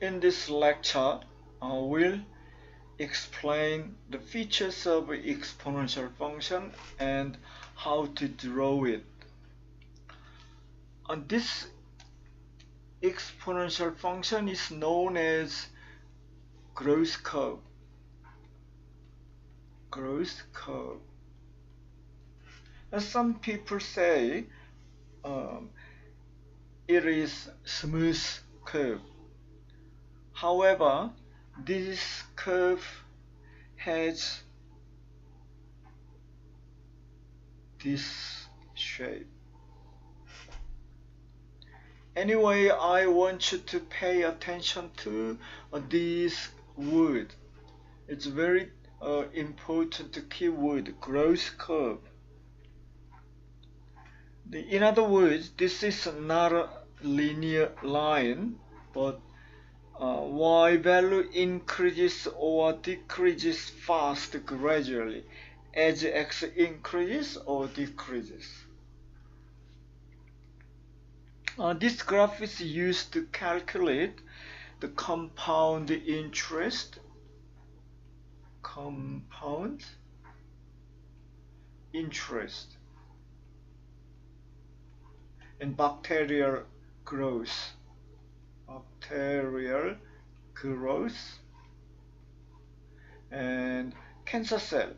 In this lecture, I will explain the features of exponential function and how to draw it. This exponential function is known as growth curve. Growth curve. As some people say, it is smooth curve. However, this curve has this shape. Anyway, I want you to pay attention to this word. It's very important keyword, growth curve. In other words, this is not a linear line, but y value increases or decreases fast gradually as x increases or decreases. This graph is used to calculate the compound interest, and bacterial growth. And cancer cell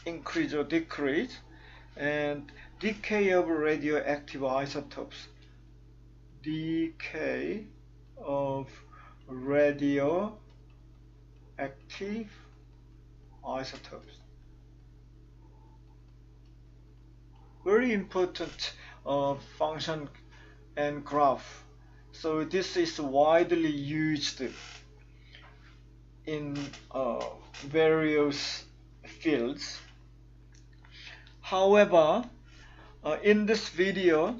increase or decrease, and decay of radioactive isotopes. Decay of radioactive isotopes. Very important function and graph. So this is widely used in various fields. However, in this video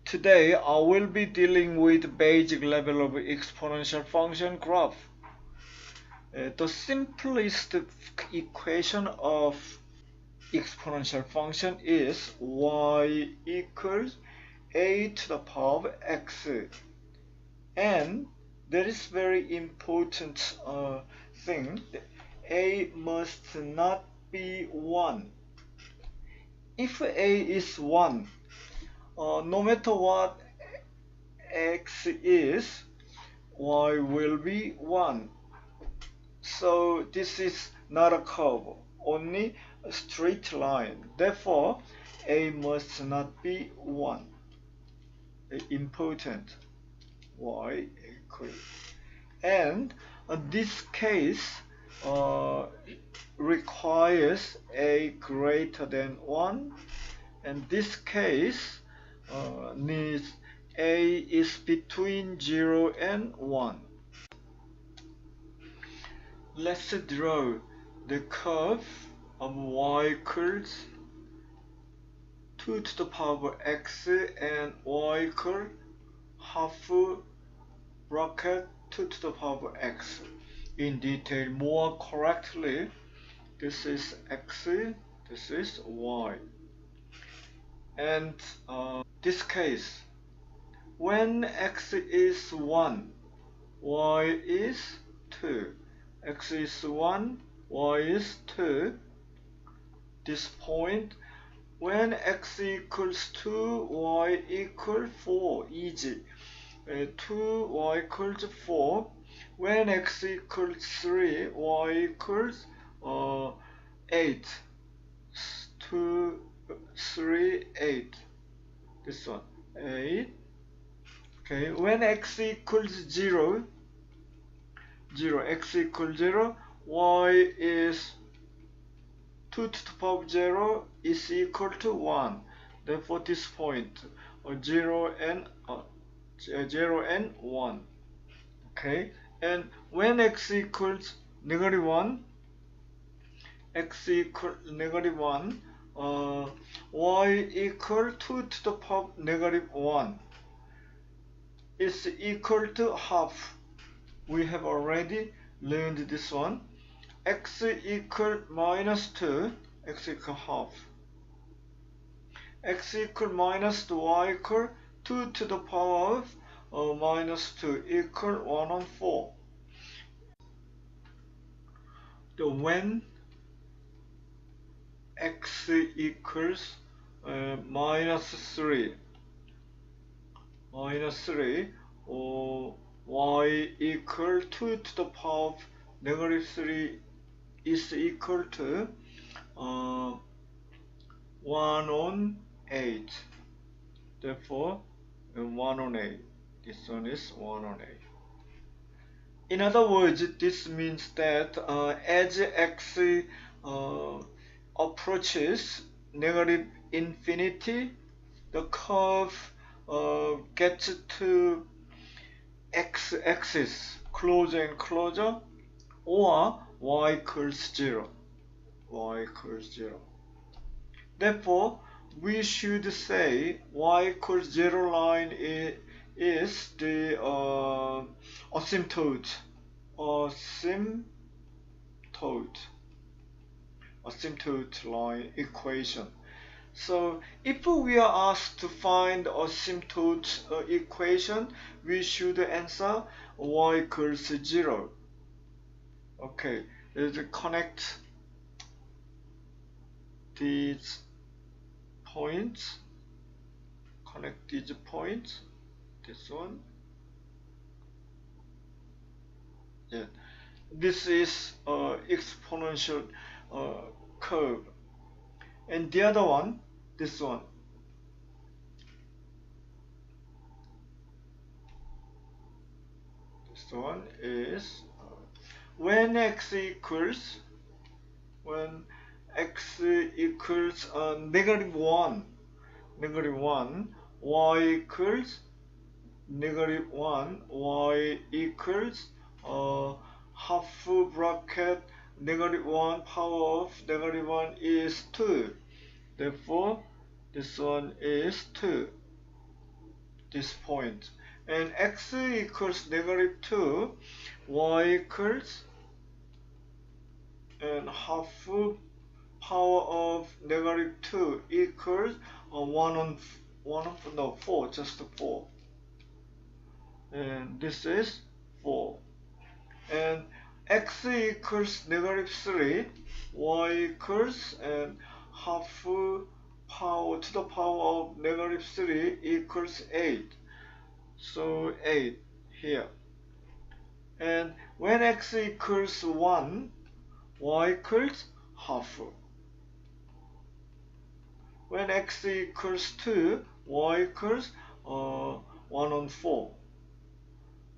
today I will be dealing with basic level of exponential function graph. The simplest equation of exponential function is y equals a to the power of x, and there is very important thing. A must not be 1. If a is 1, no matter what x is, y will be 1. So this is not a curve, only a straight line. Therefore, a must not be 1. Important. Y equals. And this case requires a greater than 1, and this case needs a is between 0 and 1. Let's draw the curve of y equals 2 to the power of x and y equals half bracket 2 to the power of x. In detail, more correctly, this is x, this is y. And this case, when x is 1, y is 2. X is 1, y is 2. This point, when x equals 2, y equals 4, easy. 2, y equals 4. When x equals 3, y equals 8. 2, 3, 8. This one, 8. Okay, when x equals 0, x equals 0, y is 2 to the power of 0 is equal to 1. Therefore, this point 0 and 1. Okay, and when x equals negative 1, y equal 2 to the power of negative 1 is equal to half. We have already learned this one. X equal minus 2, x equal half. X equal minus 2, y equal 2 to the power of minus 2 equal 1 on 4. When x equals minus 3 or y equal 2 to the power of negative 3 is equal to 1 on 8. Therefore 1 on 8. This one is 1 on 8. In other words, this means that as x approaches negative infinity, the curve gets to x-axis closer and closer, or y equals 0. Y equals 0. Therefore, we should say y equals 0 line is the asymptote line equation. So if we are asked to find asymptote equation, we should answer y equals 0. Okay, let's connect these points. This one. Yeah, this is exponential curve, and the other one, this one. This one is when x equals negative 1, y equals negative 1, y equals half bracket negative 1 power of negative 1 is 2. Therefore, this one is 2, this point. And x equals negative 2, y equals and half power of negative 2 equals 4, just 4. And this is 4. And x equals negative 3, y equals and half power to the power of negative 3 equals 8. So 8 here. And when x equals 1, y equals half. When x equals 2, y equals 1 on 4.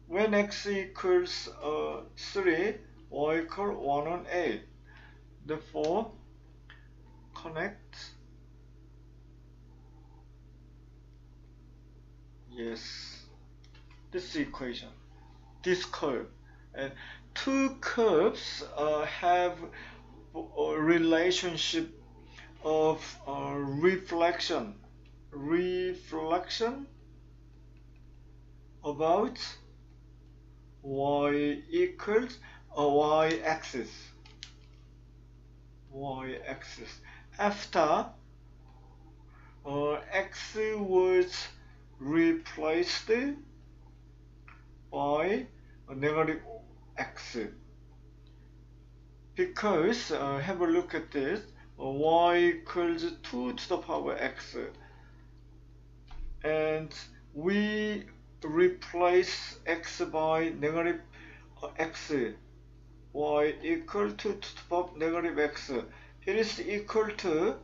When x equals 3, y equals 1 on 8. Therefore, connect. Yes, this equation, this curve, and two curves have a relationship of reflection about y equals y-axis. After x was replaced by a negative x, because have a look at this, y equals 2 to the power x, and we replace x by negative x, y equal to the power negative x. It is equal to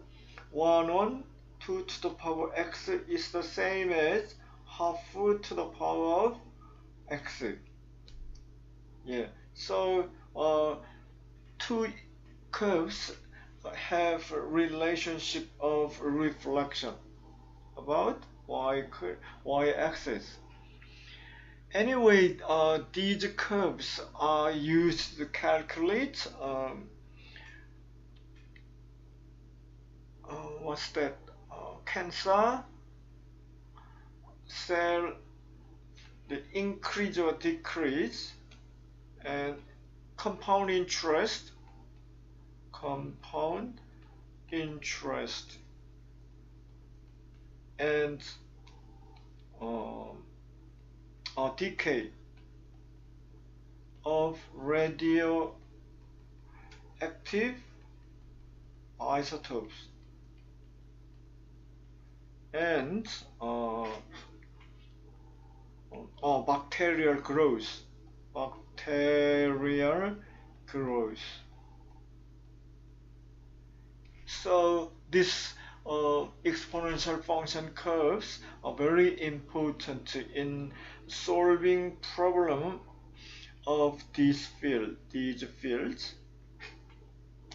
1 on 2 to the power x is the same as half to the power of x. Yeah, so two curves have a relationship of reflection about y-axis. Anyway, these curves are used to calculate what's that? Cancer cell, the increase or decrease, and compound interest, and decay of radioactive isotopes and bacterial growth. So this exponential function curves are very important in solving problem of these fields.